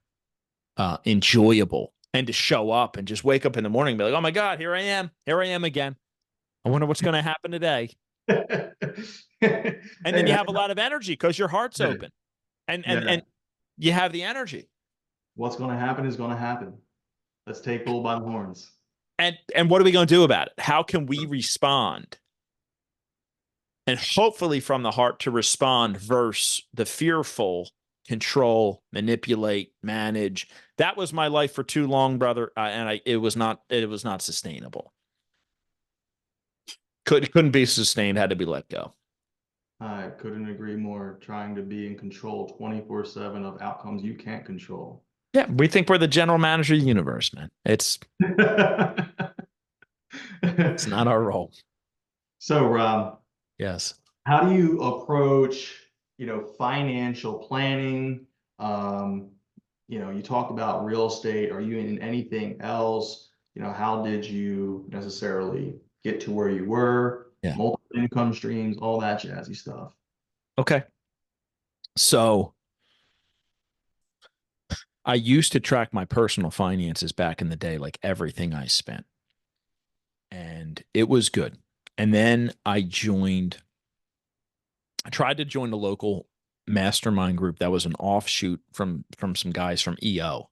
enjoyable. And to show up and just wake up in the morning and be like, oh my God, here I am. Here I am again. I wonder what's going to happen today. And then you have a lot of energy because your heart's open. And you have the energy.
What's going to happen is going to happen. Let's take bull by the horns.
And what are we going to do about it? How can we respond? And hopefully from the heart to respond versus the fearful, control, manipulate, manage. That was my life for too long, brother. It was not sustainable. Couldn't be sustained, had to be let go.
I couldn't agree more. Trying to be in control 24/7 of outcomes you can't control.
Yeah, we think we're the general manager of the universe, man. It's not our role.
So, Rob,
yes.
how do you approach, financial planning? You talked about real estate. Are you in anything else? How did you necessarily get to where you were?
Yeah.
Multiple income streams, all that jazzy stuff.
Okay. So I used to track my personal finances back in the day, like everything I spent. And it was good. And then I tried to join a local mastermind group that was an offshoot from some guys from EO.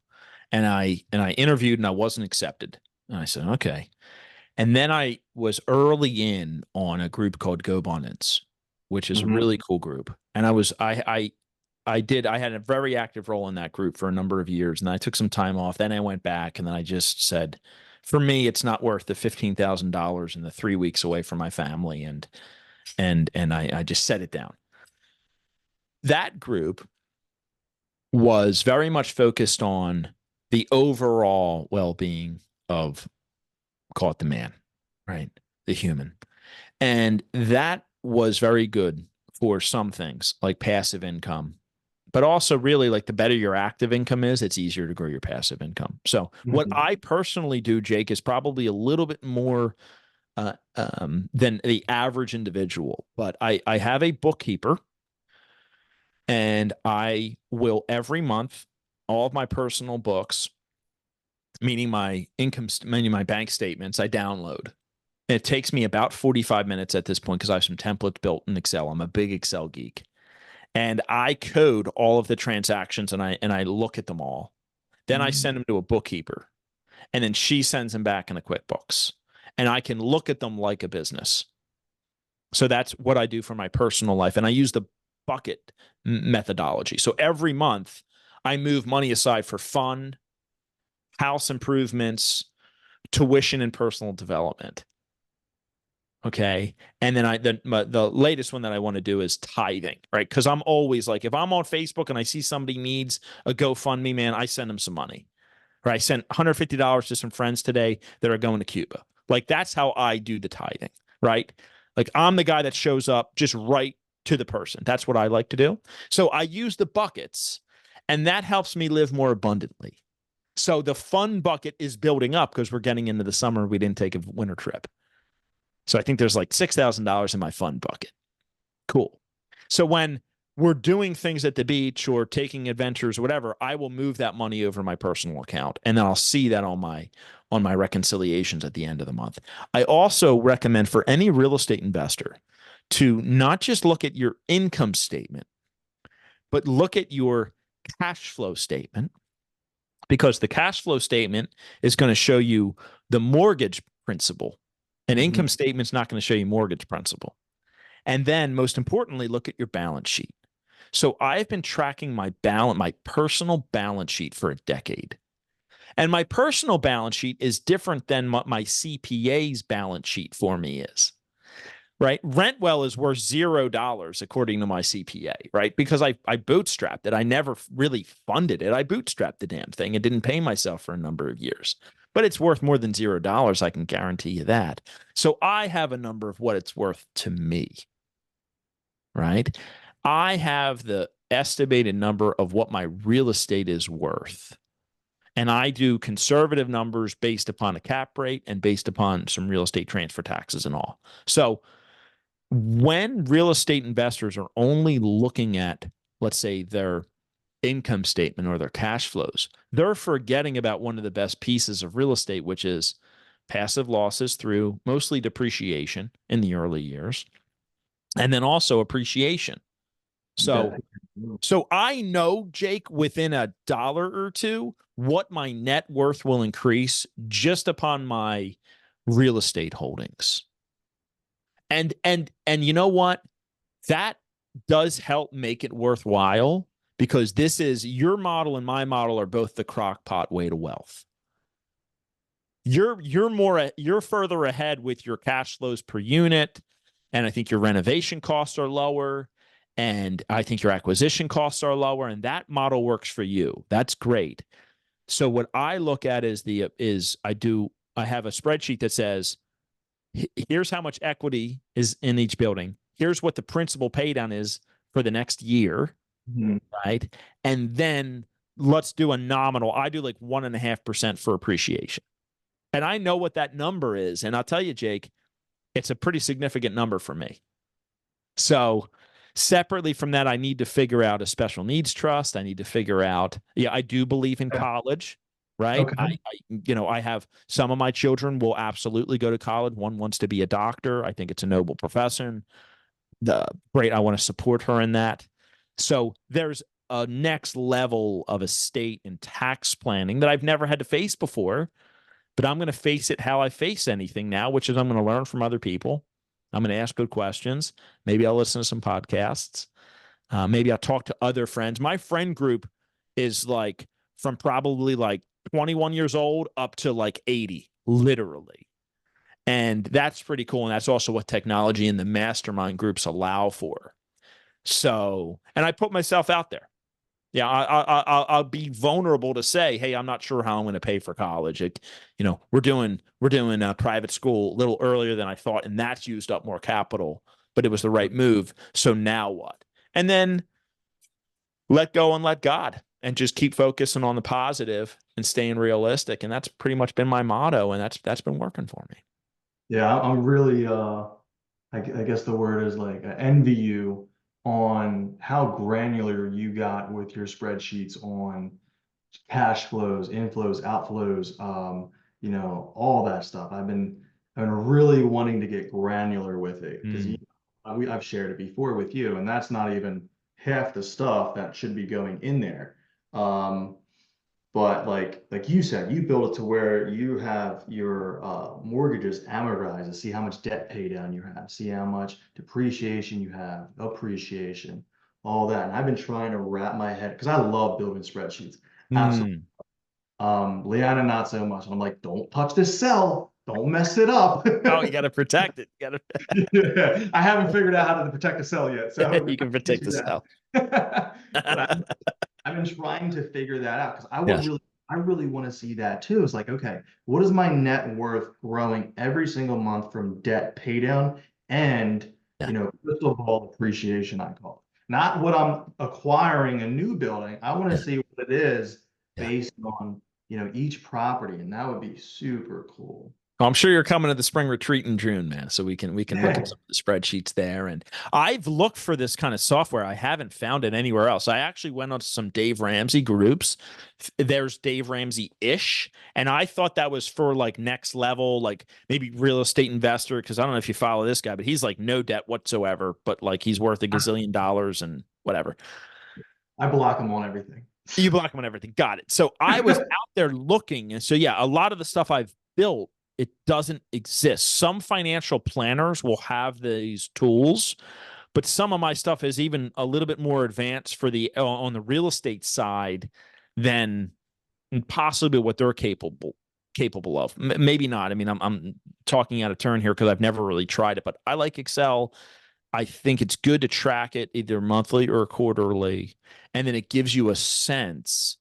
And I interviewed and I wasn't accepted. And I said, okay. And then I was early in on a group called GoBundance, which is a really cool group. And I had a very active role in that group for a number of years. And I took some time off. Then I went back and then I just said, for me, it's not worth the $15,000 and the 3 weeks away from my family. And I just set it down. That group was very much focused on the overall well-being of, call it the man, right? The human. And that was very good for some things like passive income, but also really like the better your active income is, it's easier to grow your passive income. So what I personally do, Jake, is probably a little bit more than the average individual, but I have a bookkeeper and I will every month, all of my personal books, meaning my income, meaning my bank statements, I download. And it takes me about 45 minutes at this point because I have some templates built in Excel. I'm a big Excel geek. And I code all of the transactions and I look at them all. Then I send them to a bookkeeper. And then she sends them back in a QuickBooks. And I can look at them like a business. So that's what I do for my personal life. And I use the bucket methodology. So every month I move money aside for fun, house improvements, tuition, and personal development. Okay. And then the latest one that I want to do is tithing, right? Because I'm always like, if I'm on Facebook and I see somebody needs a GoFundMe, man, I send them some money. Or I sent $150 to some friends today that are going to Cuba. Like that's how I do the tithing, right? Like I'm the guy that shows up just right to the person. That's what I like to do. So I use the buckets, and that helps me live more abundantly. So the fun bucket is building up because we're getting into the summer. We didn't take a winter trip. So I think there's like $6,000 in my fun bucket. Cool. So when we're doing things at the beach or taking adventures or whatever, I will move that money over my personal account, and then I'll see that on my reconciliations at the end of the month. I also recommend for any real estate investor to not just look at your income statement, but look at your cash flow statement, because the cash flow statement is going to show you the mortgage principal. An income statement's not going to show you mortgage principal. And then most importantly, look at your balance sheet. So I've been tracking my personal balance sheet for a decade. And my personal balance sheet is different than what my CPA's balance sheet for me is. Right? Rentwell is worth $0 according to my CPA, right? Because I bootstrapped it. I never really funded it. I bootstrapped the damn thing and didn't pay myself for a number of years. But it's worth more than $0. I can guarantee you that. So I have a number of what it's worth to me. Right? I have the estimated number of what my real estate is worth. And I do conservative numbers based upon a cap rate and based upon some real estate transfer taxes and all. So when real estate investors are only looking at, let's say, their income statement or their cash flows, they're forgetting about one of the best pieces of real estate, which is passive losses through mostly depreciation in the early years, and then also appreciation. So I know, Jake, within a dollar or two, what my net worth will increase just upon my real estate holdings. And you know what? That does help make it worthwhile, because this is your model and my model are both the crock pot way to wealth. You're further ahead with your cash flows per unit, and I think your renovation costs are lower, and I think your acquisition costs are lower, and that model works for you. That's great. So what I look at is I have a spreadsheet that says, here's how much equity is in each building. Here's what the principal pay down is for the next year, right? And then let's do a nominal. I do like 1.5% for appreciation. And I know what that number is. And I'll tell you, Jake, it's a pretty significant number for me. So separately from that, I need to figure out a special needs trust. I need to figure out, I do believe in college, right?
Okay.
I have some of my children will absolutely go to college. One wants to be a doctor. I think it's a noble profession. Great. I want to support her in that. So there's a next level of estate and tax planning that I've never had to face before, but I'm going to face it how I face anything now, which is I'm going to learn from other people. I'm going to ask good questions. Maybe I'll listen to some podcasts. Maybe I'll talk to other friends. My friend group is like from probably like 21 years old up to like 80, literally. And that's pretty cool. And that's also what technology and the mastermind groups allow for. So, and I put myself out there. Yeah, I'll be vulnerable to say, hey, I'm not sure how I'm going to pay for college. We're doing a private school a little earlier than I thought, and that's used up more capital, but it was the right move. So now what? And then let go and let God, and just keep focusing on the positive and staying realistic. And that's pretty much been my motto, and that's been working for me.
Yeah, I'm really, I guess the word is like, I envy you on how granular you got with your spreadsheets on cash flows, inflows, outflows, all that stuff. I've been really wanting to get granular with it, because I've shared it before with you, and that's not even half the stuff that should be going in there. But like you said, you build it to where you have your mortgages amortized to see how much debt pay down you have, see how much depreciation you have, appreciation, all that. And I've been trying to wrap my head, because I love building spreadsheets. Absolutely. Leanna, not so much. And I'm like, don't touch this cell. don't mess it up.
Oh, you got to protect it. You got
Yeah, I haven't figured out how to protect a cell yet,
to.
so
You can
teach
protect
you
the
that.
cell.
But I've been trying to figure that out because
Yes.
I really want to see that too. It's like, okay, what is my net worth growing every single month from debt pay down and,
Yeah.
crystal ball appreciation, I call it. Not what I'm acquiring a new building. I want to
Yeah.
see what it is
Yeah.
based on, each property, and that would be super cool.
Well, I'm sure you're coming to the spring retreat in June, man. So we can look at
Yeah.
some of the spreadsheets there. And I've looked for this kind of software. I haven't found it anywhere else. I actually went on to some Dave Ramsey groups. There's Dave Ramsey-ish, and I thought that was for like next level, like maybe real estate investor. Because I don't know if you follow this guy, but he's like no debt whatsoever, but like he's worth a gazillion dollars and whatever.
I block them on everything.
You block them on everything. Got it. So I was out there looking. And so, yeah, a lot of the stuff I've built, it doesn't exist. Some financial planners will have these tools, but some of my stuff is even a little bit more advanced for the on the real estate side than possibly what they're capable of. Maybe not. I mean, I'm talking out of turn here because I've never really tried it, but I like Excel. I think it's good to track it either monthly or quarterly, and then it gives you a sense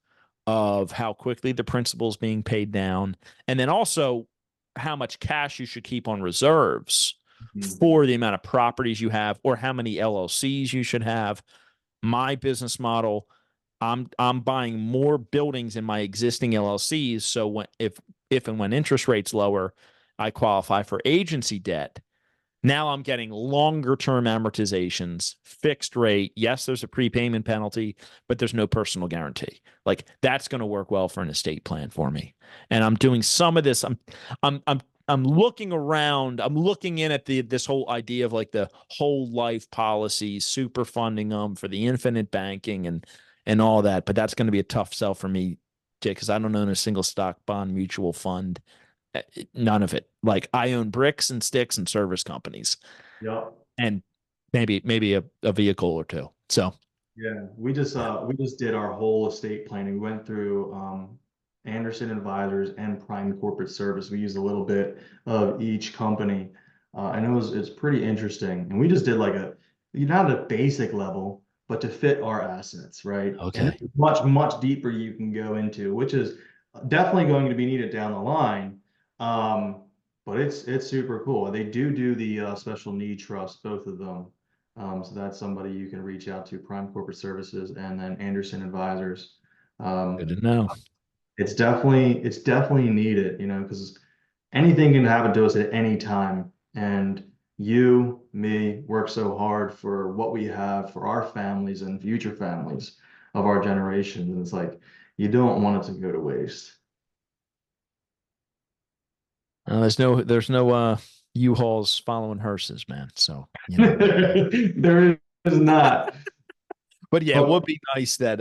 of how quickly the principal is being paid down, and then also how much cash you should keep on reserves
Mhm.
for the amount of properties you have or how many LLCs you should have. My business model, I'm buying more buildings in my existing LLCs, so if and when interest rates lower, I qualify for agency debt. Now I'm getting longer term amortizations, fixed rate. Yes, there's a prepayment penalty, but there's no personal guarantee. Like that's going to work well for an estate plan for me. And I'm doing some of this. I'm looking around. I'm looking in at this whole idea of like the whole life policies, super funding them for the infinite banking and all that. But that's going to be a tough sell for me, Jay, because I don't own a single stock bond mutual fund. None of it. Like I own bricks and sticks and service companies
Yep.
and maybe a vehicle or two. So
Yeah, we just did our whole estate planning. We went through Anderson Advisors and Prime Corporate Service. We used a little bit of each company, and it's pretty interesting. And we just did like not a basic level, but to fit our assets, right? And
okay.
it's much deeper you can go into, which is definitely going to be needed down the line. Um, but it's super cool. They do the special need trust, both of them. So that's somebody you can reach out to, Prime Corporate Services, and then Anderson Advisors.
Good
Um,
to know.
it's definitely needed, because anything can happen to us at any time. And you, me, work so hard for what we have for our families and future families of our generation. And it's like you don't want it to go to waste.
There's no U-Hauls following hearses, man. So, you know.
There is not.
But yeah, it
But
would be nice that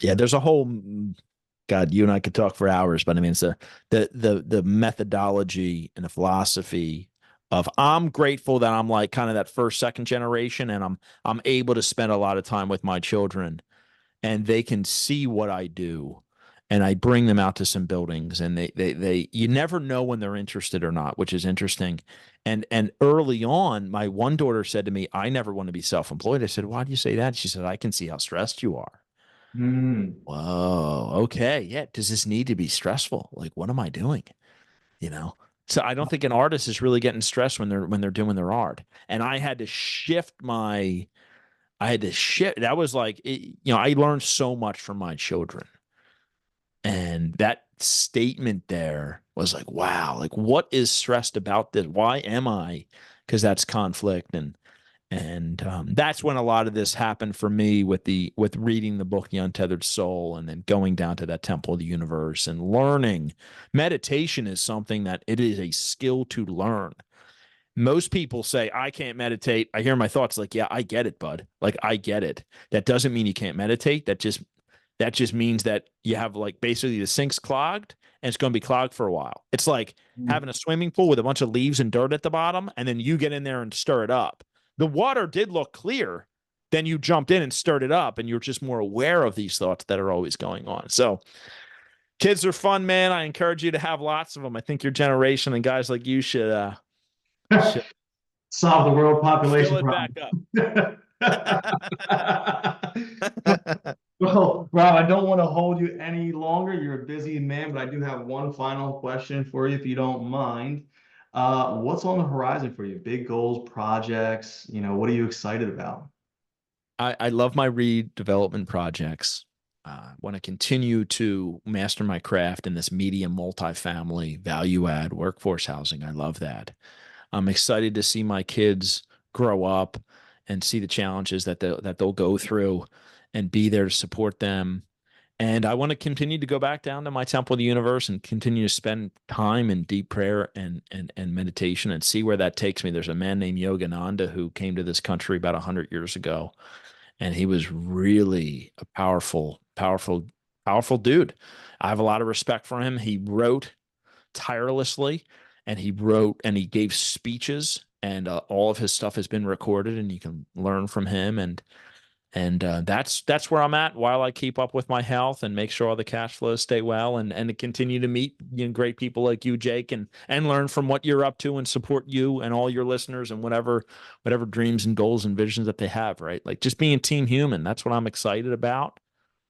yeah, there's a whole God, you and I could talk for hours, but I mean it's the methodology and the philosophy of I'm grateful that I'm like kind of that first, second generation and I'm able to spend a lot of time with my children and they can see what I do. And I bring them out to some buildings and they you never know when they're interested or not, which is interesting. And early on, my one daughter said to me, I never want to be self-employed. I said, why do you say that? She said, I can see how stressed you are.
mm,
Whoa, okay. Yeah. Does this need to be stressful? Like, what am I doing? You know? So I don't think an artist is really getting stressed when they're doing their art. And I had to shift. That was like, I learned so much from my children. And that statement there was like, wow, like what is stressed about this? Why am I? Because that's conflict. And that's when a lot of this happened for me with reading the book The Untethered Soul and then going down to that temple of the universe and learning. Meditation is something that it is a skill to learn. Most people say, I can't meditate. I hear my thoughts like, yeah, I get it, bud. Like, I get it. That doesn't mean you can't meditate. That just means that you have like basically the sink's clogged and it's going to be clogged for a while. It's like
mm,
having a swimming pool with a bunch of leaves and dirt at the bottom, and then you get in there and stir it up. The water did look clear. Then you jumped in and stirred it up, and you're just more aware of these thoughts that are always going on. So Kids are fun, man. I encourage you to have lots of them. I think your generation and guys like you should
Solve the world
fill
population
it back
problem.
up.
Well, Rob, I don't want to hold you any longer. You're a busy man, but I do have one final question for you, if you don't mind. What's on the horizon for you? Big goals, projects, what are you excited about?
I love my redevelopment projects. I want to continue to master my craft in this medium multifamily value add workforce housing. I love that. I'm excited to see my kids grow up and see the challenges that they'll go through and be there to support them. And I want to continue to go back down to my temple of the universe and continue to spend time in deep prayer and meditation and see where that takes me. There's a man named Yogananda who came to this country about 100 years ago, and he was really a powerful dude. I have a lot of respect for him. He wrote tirelessly, and he gave speeches, and all of his stuff has been recorded, and you can learn from him. And that's where I'm at while I keep up with my health and make sure all the cash flows stay well, and to continue to meet great people like you, Jake, and learn from what you're up to and support you and all your listeners and whatever dreams and goals and visions that they have, right? Like just being team human. That's what I'm excited about.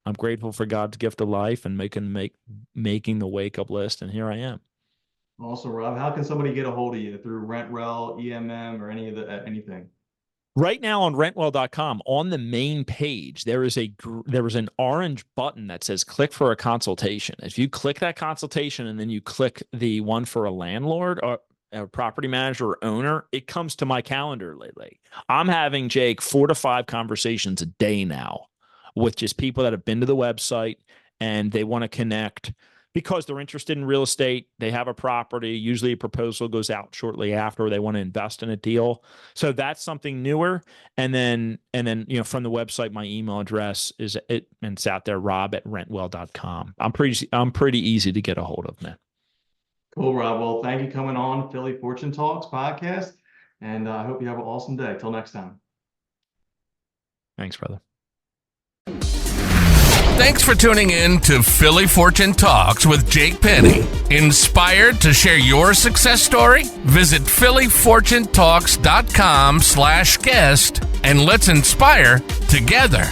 I'm grateful for God's gift of life and making the wake up list. And here I am.
Also, Rob, how can somebody get a hold of you through Rentwell, EMM, or anything?
Right now on Rentwell.com, on the main page, there is an orange button that says click for a consultation. If you click that consultation and then you click the one for a landlord or a property manager or owner, it comes to my calendar lately. I'm having, Jake, 4 to 5 conversations a day now with just people that have been to the website and they want to connect because they're interested in real estate. They have a property. Usually a proposal goes out shortly after they want to invest in a deal. So that's something newer. And then, from the website, my email address and it's out there, rob@rentwell.com. I'm pretty easy to get a hold of, man.
Cool, Rob. Well, thank you coming on Philly Fortune Talks podcast. And I hope you have an awesome day. Till next time.
Thanks, brother.
Thanks for tuning in to Philly Fortune Talks with Jake Penny. Inspired to share your success story? Visit phillyfortunetalks.com/guest and let's inspire together.